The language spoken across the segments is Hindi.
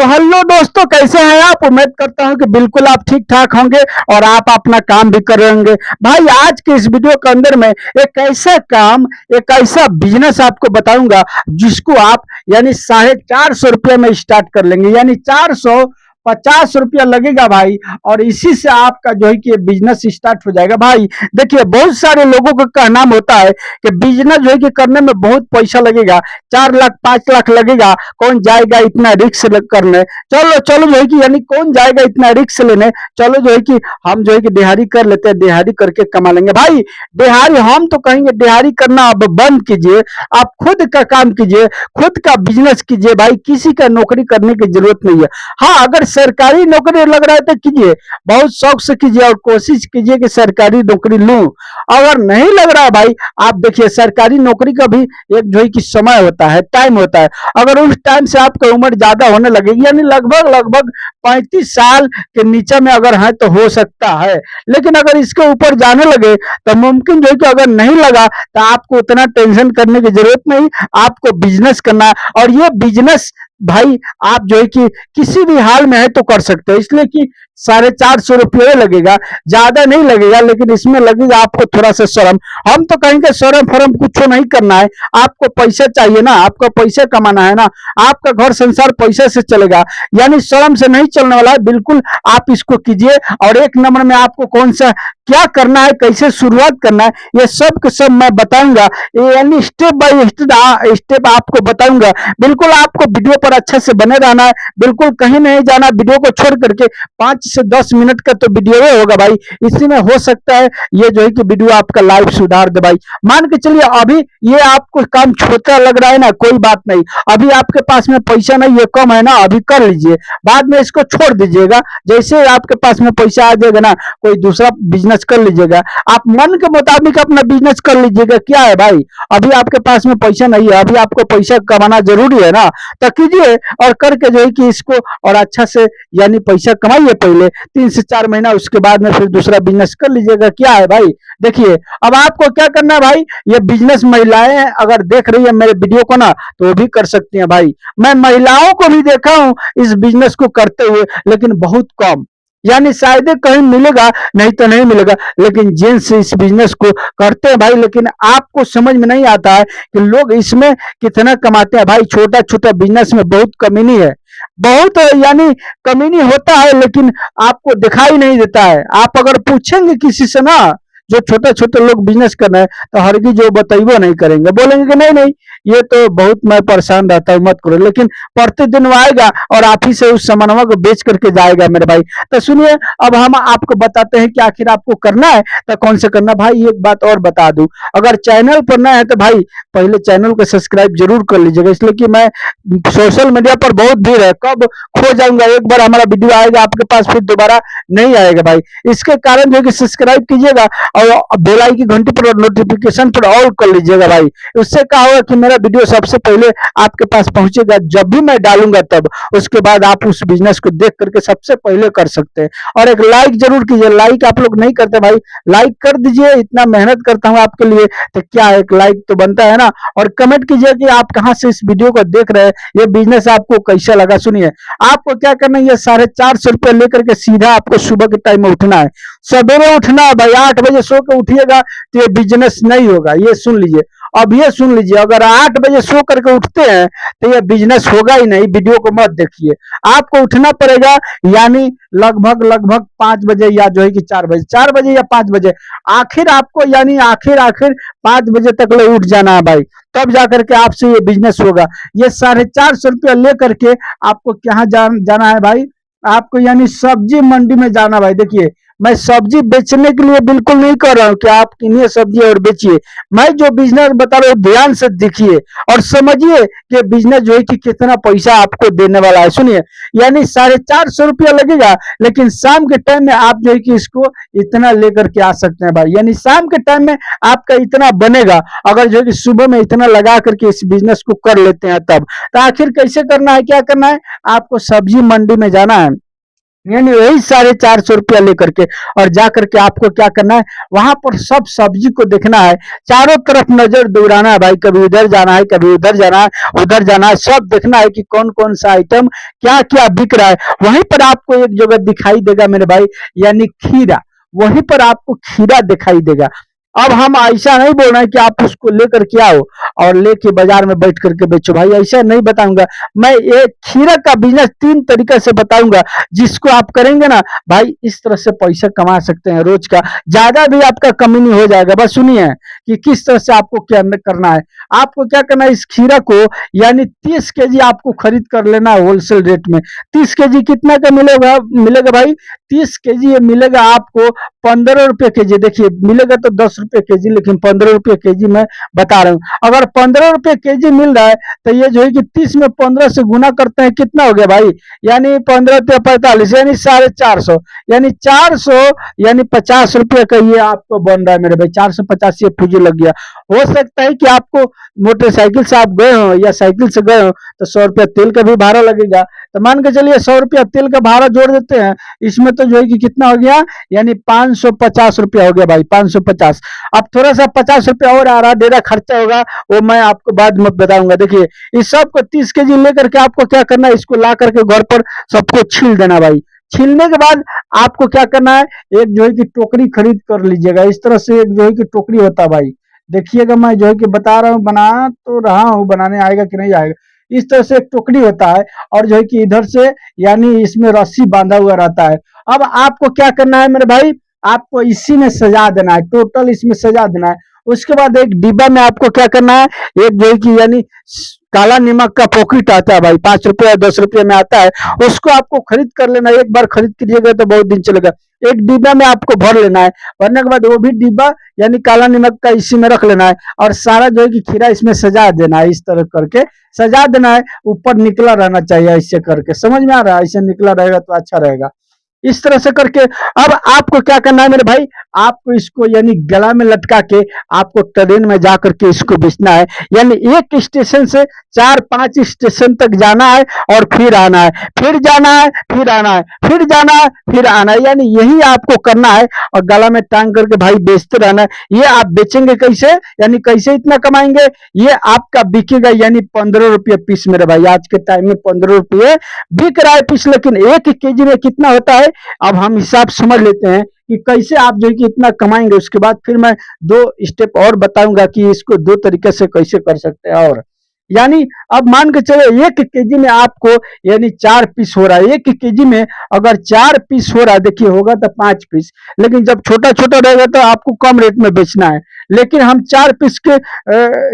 तो हेलो दोस्तों, कैसे हैं आप? उम्मीद करता हूं कि बिल्कुल आप ठीक ठाक होंगे और आप अपना काम भी कर रहे होंगे। भाई आज के इस वीडियो के अंदर में एक ऐसा काम, एक ऐसा बिजनेस आपको बताऊंगा जिसको आप यानी 450 रुपये में स्टार्ट कर लेंगे, यानी 450 रुपया लगेगा भाई। और इसी से आपका जो है कि बिजनेस स्टार्ट हो जाएगा भाई। देखिए, बहुत सारे लोगों का कहना होता है कि बिजनेस जो है कि करने में बहुत पैसा लगेगा, 4 लाख 5 लाख लगेगा, कौन जाएगा इतना रिस्क करने। चलो चलो जो है कि यानी कौन जाएगा इतना रिस्क लेने, चलो जो है कि हम जो है कि दिहाड़ी कर लेते हैं, दिहाड़ी करके कमा लेंगे भाई। दिहाड़ी हम तो कहेंगे दिहाड़ी करना अब बंद कीजिए, आप खुद का काम कीजिए, खुद का बिजनेस कीजिए भाई। किसी का नौकरी करने की जरूरत नहीं है। हाँ, अगर सरकारी नौकरी लग रहा है तो कीजिए, बहुत शौक से कीजिए और कोशिश कीजिए कि सरकारी नौकरी लूं। अगर नहीं लग रहा है भाई, आप देखिए सरकारी नौकरी का भी एक जो है कि समय होता है, टाइम होता है। अगर उस टाइम से आपका उम्र ज्यादा होने लगेगी, यानी लगभग लगभग 35 साल के नीचे में अगर है तो हो सकता है। लेकिन अगर इसके ऊपर जाने लगे तो मुमकिन जो है कि अगर नहीं लगा तो आपको उतना टेंशन करने की जरूरत नहीं, आपको बिजनेस करना है। और ये बिजनेस भाई आप जो है कि किसी भी हाल में है तो कर सकते हो, इसलिए कि 450 रुपये लगेगा, ज्यादा नहीं लगेगा। लेकिन इसमें लगेगा आपको थोड़ा सा शर्म। हम तो कहेंगे शर्म फर्म कुछ नहीं करना है, आपको पैसा चाहिए ना, आपको पैसा कमाना है ना, आपका घर संसार पैसे से चलेगा, यानी शर्म से नहीं चलने वाला है। बिल्कुल आप इसको कीजिए और एक नंबर में आपको कौन सा क्या करना है, कैसे शुरुआत करना है, ये सब के सब मैं बताऊंगा, यानी स्टेप बाय स्टेप आपको बताऊंगा। बिल्कुल आपको वीडियो पर अच्छे से बने रहना है, बिल्कुल कहीं नहीं जाना। वीडियो को छोड़ करके 5 से 10 मिनट का तो वीडियो ही होगा भाई, इसी में हो सकता है ये जो है कि वीडियो आपका लाइफ सुधार दे भाई। मान के चलिए अभी ये आपको काम छोटा लग रहा है ना, कोई बात नहीं, अभी आपके पास में पैसा नहीं है, कम है ना, अभी कर लीजिए, बाद में इसको छोड़ दीजिएगा। जैसे आपके पास में पैसा आ जाएगा ना, कोई दूसरा बिजनेस कर लीजिएगा, आप मन के मुताबिक अपना बिजनेस कर लीजिएगा। क्या है भाई, अभी आपके पास में पैसा नहीं है, अभी आपको पैसा कमाना जरूरी है ना, तो कीजिए और करके जो है कि इसको और अच्छा से यानी पैसा कमाइए पहले 3 से 4 महीना, उसके बाद में फिर दूसरा बिजनेस कर लीजिएगा। क्या है भाई, देखिए अब आपको क्या करना है भाई, ये बिजनेस महिलाएं अगर देख रही है मेरे वीडियो को ना तो वो भी कर सकती हैं भाई। मैं महिलाओं को भी देखा हूं इस बिजनेस को करते हुए, लेकिन बहुत कम, यानी शायद कहीं मिलेगा, नहीं तो नहीं मिलेगा। लेकिन जेंट्स इस बिजनेस को करते हैं भाई, लेकिन आपको समझ में नहीं आता है कि लोग इसमें कितना कमाते हैं भाई। छोटा छोटा बिजनेस में बहुत कमीनी है, बहुत यानी कमीनी होता है, लेकिन आपको दिखाई नहीं देता है। आप अगर पूछेंगे किसी से ना, जो छोटे छोटे लोग बिजनेस कर रहे हैं, तो हरगिज जो बताइए नहीं करेंगे, बोलेंगे कि नहीं नहीं ये तो बहुत मैं परेशान रहता हूँ, मत करो। लेकिन प्रतिदिन वो आएगा और आप ही से उस सामानों को बेच करके जाएगा मेरे भाई। तो सुनिए, अब हम आपको बताते हैं कि आखिर आपको करना है तो कौन से करना। भाई एक बात और बता दूं, अगर चैनल पर नया है तो भाई पहले चैनल को सब्सक्राइब जरूर कर लीजिएगा, इसलिए कि मैं सोशल मीडिया पर बहुत भीड़ है, कब खो जाऊंगा, एक बार हमारा वीडियो आएगा आपके पास फिर दोबारा नहीं आएगा भाई। इसके कारण जो कि सब्सक्राइब कीजिएगा और बेल आइकन की घंटी पर नोटिफिकेशन पर ऑल कर लीजिएगा भाई। उससे क्या होगा कि मेरा वीडियो सबसे पहले आपके पास पहुंचेगा, जब भी मैं डालूंगा तब। उसके बाद आप उस बिजनेस को देख करके सबसे पहले कर सकते हैं। और एक लाइक जरूर कीजिए, लाइक आप लोग नहीं करते भाई, लाइक कर दीजिए, इतना मेहनत करता हूं आपके लिए तो क्या एक लाइक तो बनता है ना। और कमेंट कीजिए कि आप कहां से इस वीडियो को देख रहे हैं, ये बिजनेस आपको कैसा लगा। सुनिए, आपको क्या करना है, ये 450 रुपये लेकर के सीधा आपको सुबह के टाइम में उठना है, सवेरे उठना है भाई। 8 बजे सो के उठिएगा तो ये बिजनेस नहीं होगा, ये सुन लीजिए। अब ये सुन लीजिए, अगर 8 बजे सो करके उठते हैं तो ये बिजनेस होगा ही नहीं। वीडियो को मत देखिए, आपको उठना पड़ेगा, यानी लगभग लगभग 5 बजे या जो है कि 4 बजे, 4 बजे या 5 बजे, आखिर आपको यानी आखिर आखिर 5 बजे तक ले उठ जाना है भाई, तब जाकर के आपसे ये बिजनेस होगा। ये 450 रुपया लेकर के आपको क्या जाना है भाई, आपको यानी सब्जी मंडी में जाना भाई। देखिए, मैं सब्जी बेचने के लिए बिल्कुल नहीं कर रहा हूं कि आप किनिए सब्जी और बेचिए। मैं जो बिजनेस बता रहा हूं ध्यान से देखिए और समझिए कि बिजनेस जो है कि कितना पैसा आपको देने वाला है। सुनिए, यानी 450 रुपया लगेगा, लेकिन शाम के टाइम में आप जो है कि इसको इतना लेकर के आ सकते हैं भाई, यानी शाम के टाइम में आपका इतना बनेगा। अगर जो है कि सुबह में इतना लगा करके इस बिजनेस को कर लेते हैं तब। तो आखिर कैसे करना है, क्या करना है, आपको सब्जी मंडी में जाना है, यानी वही 450 रुपया लेकर के और जा करके आपको क्या करना है, वहां पर सब सब्जी को देखना है, चारों तरफ नजर दौड़ाना है भाई, कभी इधर जाना है, कभी उधर जाना है, उधर जाना है, सब देखना है कि कौन कौन सा आइटम क्या क्या बिक रहा है। वहीं पर आपको एक जगह दिखाई देगा मेरे भाई, यानी खीरा, वहीं पर आपको खीरा दिखाई देगा। अब हम ऐसा नहीं बोल रहे हैं कि आप उसको लेकर के आओ और लेके बाजार में बैठ करके बेचो, भाई ऐसा नहीं बताऊंगा। मैं ये खीरा का बिजनेस 3 तरीके से बताऊंगा, जिसको आप करेंगे ना भाई, इस तरह से पैसा कमा सकते हैं रोज का, ज्यादा भी आपका कमी नहीं हो जाएगा। बस सुनिए कि किस तरह से आपको क्या करना है। आपको क्या करना है, इस खीरा को यानी 30 केजी आपको खरीद कर लेना है होलसेल रेट में। 30 केजी कितना का मिलेगा, मिलेगा भाई 30 केजी ये मिलेगा आपको 15 रुपये केजी। देखिए मिलेगा तो 10 रुपये केजी, लेकिन 15 रुपये केजी मैं बता रहा हूँ। अगर 15 रुपये केजी मिल रहा है तो ये जो है कि 30 में 15 से गुना करते हैं, कितना हो गया भाई, यानी 15×45 यानी 450, यानी 400 यानी 50 रुपये का ये आपको बन रहा है मेरे भाई। 450 ये फूजी लग गया। हो सकता है कि आपको मोटरसाइकिल से आप गए हो या साइकिल से गए हो तो 100 रुपया तेल का भी भाड़ा लगेगा, तो मान के चलिए 100 रुपया तेल का भाड़ा जोड़ देते हैं, इसमें तो जो है कि कितना हो गया, यानी 550 रुपया हो गया भाई, 550। अब थोड़ा सा 50 रुपया और आ रहा, डेरा खर्चा होगा, वो मैं आपको बाद में बताऊंगा। देखिए इस सब को 30 केजी लेकर के आपको क्या करना है, इसको ला करके घर पर सबको छील देना भाई। छीलने के बाद आपको क्या करना है, एक जो है कि टोकरी खरीद कर लीजिएगा। इस तरह से एक जो है कि टोकरी होता है भाई, देखिएगा मैं जो है कि बता रहा हूँ, बना तो रहा हूँ, बनाने आएगा कि नहीं आएगा। इस तरह से एक टोकरी होता है और जो है कि इधर से यानी इसमें रस्सी बांधा हुआ रहता है। अब आपको क्या करना है मेरे भाई, आपको इसी में सजा देना है, टोटल इसमें सजा देना है। उसके बाद एक डिब्बा में आपको क्या करना है, एक जो है कि यानी काला नमक का पॉकेट आता है भाई, 5 रुपये या 10 रुपये में आता है, उसको आपको खरीद कर लेना। एक बार खरीद कीजिएगा तो बहुत दिन चलेगा। एक डिब्बा में आपको भर लेना है, भरने के बाद वो भी डिब्बा यानी काला नमक का इसी में रख लेना है और सारा जो है कि खीरा इसमें सजा देना है। इस तरह करके सजा देना है, ऊपर निकला रहना चाहिए, ऐसे करके, समझ में आ रहा है, ऐसे निकला रहेगा तो अच्छा रहेगा। इस तरह से करके अब आपको क्या करना है मेरे भाई, आपको इसको यानी गला में लटका के आपको ट्रेन में जाकर के इसको बेचना है। यानी एक स्टेशन से 4-5 स्टेशन तक जाना है और फिर आना है, फिर जाना है, फिर आना है, फिर जाना है, फिर आना है, यानी यही आपको करना है और गला में टांग करके भाई बेचते रहना है। ये आप बेचेंगे कैसे, यानी कैसे इतना कमाएंगे, ये आपका बिकेगा यानी 15 रुपये पीस मेरे भाई। आज के टाइम में 15 रुपये बिक रहा है पीस, लेकिन 1 केजी में कितना होता है, अब हम हिसाब समझ लेते हैं कि कैसे आप जो है कि इतना कमाएंगे। उसके बाद फिर मैं 2 स्टेप और बताऊंगा कि इसको 2 तरीके से कैसे कर सकते हैं। और यानी अब मान के चले 1 केजी में आपको यानी 4 पीस हो रहा है। 1 केजी में अगर 4 पीस हो रहा है, देखिए होगा तो 5 पीस, लेकिन जब छोटा छोटा रहेगा तो आपको कम रेट में बेचना है। लेकिन हम 4 पीस के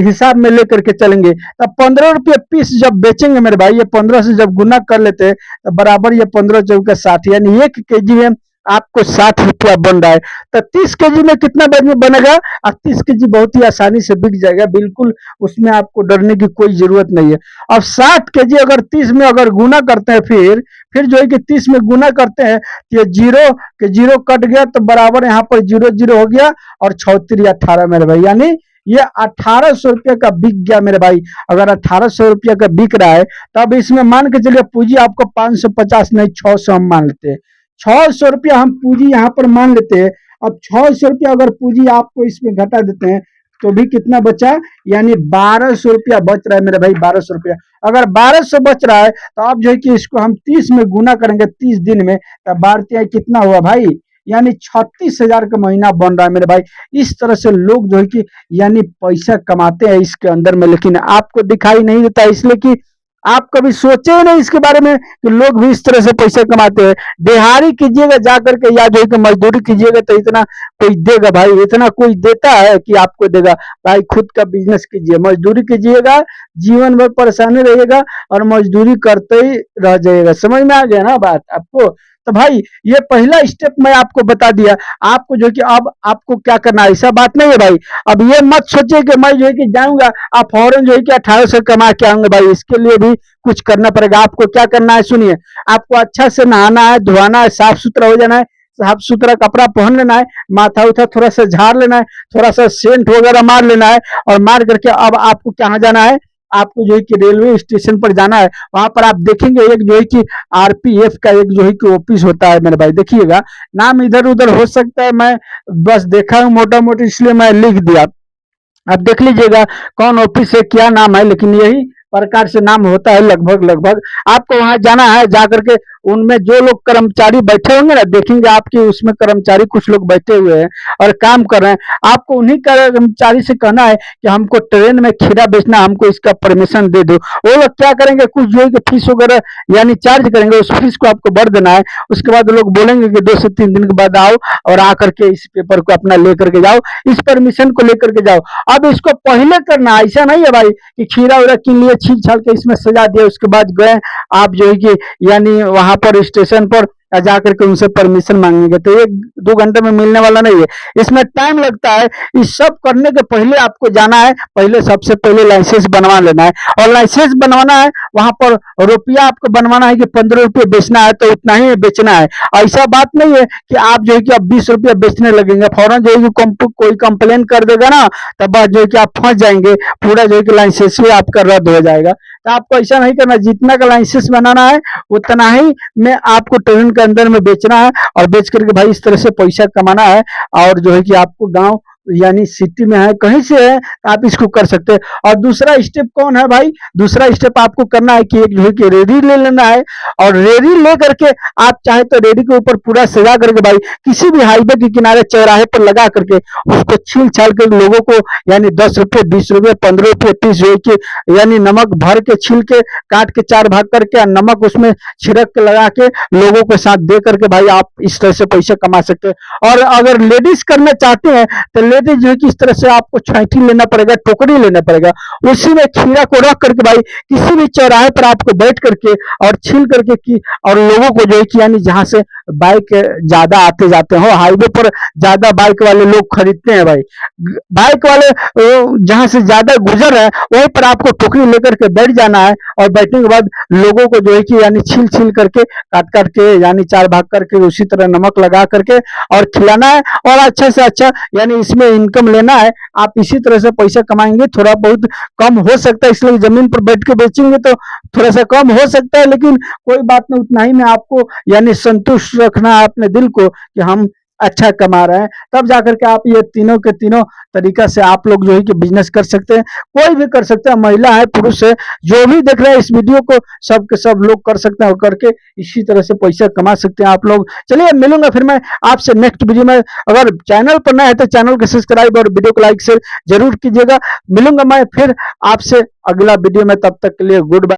हिसाब में लेकर के चलेंगे, तब 15 रुपये पीस जब बेचेंगे मेरे भाई, ये 15 से जब गुना कर लेते हैं तो बराबर ये 15×4 = 60, यानी 1 केजी में आपको 60 रुपया बन रहा है। तो 30 केजी में कितना बनेगा, अब 30 केजी बहुत ही आसानी से बिक जाएगा, बिल्कुल उसमें आपको डरने की कोई जरूरत नहीं है। अब 60 केजी अगर 30 में अगर गुना करते हैं, फिर जो है कि 30 में गुना करते हैं तो ये जीरो के जीरो कट गया तो बराबर यहाँ पर 0 0 हो गया और 6×3 = 18 मेरे भाई, यानी ये 1800 रुपये का बिक गया मेरे भाई। अगर 1800 रुपये का बिक रहा है तब इसमें मान के चलिए पूंजी आपको 550 नहीं 600 हम मान लेते हैं। 600 रुपया हम पूंजी यहाँ पर मान लेते हैं। अब 600 रुपया अगर पूंजी आपको इसमें घटा देते हैं तो भी कितना बचा, यानी 1200 रुपया बच रहा है मेरे भाई, 1200 रुपया। अगर 1200 बच रहा है तो आप जो है कि इसको हम 30 में गुना करेंगे 30 दिन में, तब 12×3 कितना हुआ भाई, यानी 36,000 का महीना बन रहा है मेरे भाई। इस तरह से लोग जो है कि यानी पैसा कमाते हैं इसके अंदर में, लेकिन आपको दिखाई नहीं देता, इसलिए कि आप कभी सोचे ही नहीं इसके बारे में कि लोग भी इस तरह से पैसा कमाते हैं। दिहाड़ी कीजिएगा जाकर के या जो है कि मजदूरी कीजिएगा तो इतना कोई देगा भाई, इतना कोई देता है कि आपको देगा भाई। खुद का बिजनेस कीजिए, मजदूरी कीजिएगा, जीवन भर परेशानी रहिएगा और मजदूरी करते ही रह जाइएगा। समझ में आ गया ना बात आपको। तो भाई ये पहला स्टेप मैं आपको बता दिया। आपको जो है कि अब आपको क्या करना है, ऐसा बात नहीं है भाई। अब ये मत सोचिए कि मैं जो है कि जाऊंगा आप फौरन जो है कि 1800 कमा के आऊंगा भाई, इसके लिए भी कुछ करना पड़ेगा। आपको क्या करना है सुनिए, आपको अच्छा से नहाना है, धोना है, साफ सुथरा हो जाना है, साफ सुथरा कपड़ा पहन लेना है, माथा उथा थोड़ा सा झाड़ लेना है, थोड़ा सा सेंट वगैरह मार लेना है और मार करके अब आपको कहाँ जाना है, आपको जो है कि रेलवे स्टेशन पर जाना है, वहां पर आप देखेंगे एक जो है कि आरपीएफ का एक जो है कि ऑफिस होता है मेरे भाई, देखिएगा। नाम इधर उधर हो सकता है, मैं बस देखा हूँ मोटा मोटी, इसलिए मैं लिख दिया। आप देख लीजिएगा कौन ऑफिस है, क्या नाम है, लेकिन यही प्रकार से नाम होता है लगभग लगभग। आपको वहां जाना है, जाकर के उनमें जो लोग कर्मचारी बैठे होंगे ना, देखेंगे आपके उसमें कर्मचारी कुछ लोग बैठे हुए हैं और काम कर रहे हैं। आपको उन्हीं कर्मचारी से कहना है कि हमको ट्रेन में खीरा बेचना, हमको इसका परमिशन दे दो। वो लोग क्या करेंगे, कुछ जो है कि फीस वगैरह यानी चार्ज करेंगे, उस फीस को आपको भर देना है। उसके बाद लोग बोलेंगे कि 2 से 3 दिन के बाद आओ और आकर के इस पेपर को अपना लेकर के जाओ, इस परमिशन को लेकर के जाओ। अब इसको पहले करना, ऐसा नहीं है भाई कि खीरा उरा किन लिए छील छाल के इसमें सजा दिया, उसके बाद गए आप जो है कि यानी वहां पर स्टेशन पर जाकर के उनसे परमिशन मांगेंगे, तो 1-2 घंटे में मिलने वाला नहीं है, इसमें टाइम लगता है। इस सब करने के पहले आपको जाना है, पहले सबसे पहले लाइसेंस बनवा लेना है, और लाइसेंस बनवाना है वहां पर रुपया आपको बनवाना है कि 15 रुपये बेचना है तो उतना ही बेचना है। ऐसा बात नहीं है कि आप जो है कि अब 20 रुपये बेचने लगेंगे, फौरन जो है कि कोई कंप्लेन कर देगा ना, तब बाद जो है कि आप फंस जाएंगे, पूरा जो है कि लाइसेंस भी आपका रद्द हो जाएगा। तो आपको ऐसा नहीं करना, जितना का लाइसेंस बनाना है उतना ही में आपको ट्रेन के अंदर में बेचना है, और बेच करके भाई इस तरह से पैसा कमाना है। और जो है कि आपको गांव यानी सिटी में है, कहीं से है, आप इसको कर सकते हैं। और दूसरा स्टेप कौन है भाई, दूसरा स्टेप आपको करना है कि एक जो है कि रेडी ले लेना है, और रेडी ले करके आप चाहे तो रेडी के ऊपर पूरा सजा करके भाई किसी भी हाईवे के किनारे चौराहे पर लगा करके उसको छील छाल के लोगों को यानी 10 रुपये 20 रुपये 15 रुपये पीस जो है कि यानी नमक भर के छील के काट के 4 भाग करके नमक उसमें छिड़क के लगा के लोगों के साथ दे करके भाई आप इस तरह से पैसा कमा सकते हैं। और अगर लेडीज करना चाहते हैं तो लेडीज जो है कि इस तरह से आपको छैठी लेना पड़ेगा, टोकरी लेना पड़ेगा, उसी में खीरा को रख करके भाई किसी भी चौराहे पर आपको बैठ करके और छील करके की, और लोगों को जो है कि यानी जहां से बाइक ज्यादा आते जाते हो, हाईवे पर ज्यादा बाइक वाले लोग खरीदते हैं भाई, बाइक वाले जहां से ज्यादा गुजर है वहीं पर आपको टोकरी लेकर के बैठ जाना है, और बैठने के बाद लोगों को जो है कि यानी छील छील करके काट काट के यानी 4 भाग करके उसी तरह नमक लगा करके और खिलाना है, और अच्छे से अच्छा यानी इसमें इनकम लेना है। आप इसी तरह से पैसा कमाएंगे, थोड़ा बहुत कम हो सकता है, इसलिए जमीन पर बैठ के बेचेंगे तो थोड़ा सा कम हो सकता है, लेकिन कोई बात नहीं, उतना ही में आपको यानी संतुष्ट रखना है अपने दिल को कि हम अच्छा कमा रहे हैं, तब जाकर के आप ये तीनों के तीनों तरीका से आप लोग जो है कि बिजनेस कर सकते हैं। कोई भी कर सकते हैं, महिला है पुरुष है, जो भी देख रहे हैं इस वीडियो को, सब के सब लोग कर सकते हैं, और करके इसी तरह से पैसा कमा सकते हैं आप लोग। चलिए मिलूंगा फिर मैं आपसे नेक्स्ट वीडियो में। अगर चैनल पर नया है तो चैनल को सब्सक्राइब और वीडियो को लाइक शेयर जरूर कीजिएगा। मिलूंगा मैं फिर आपसे अगला वीडियो में, तब तक के लिए गुड बाय।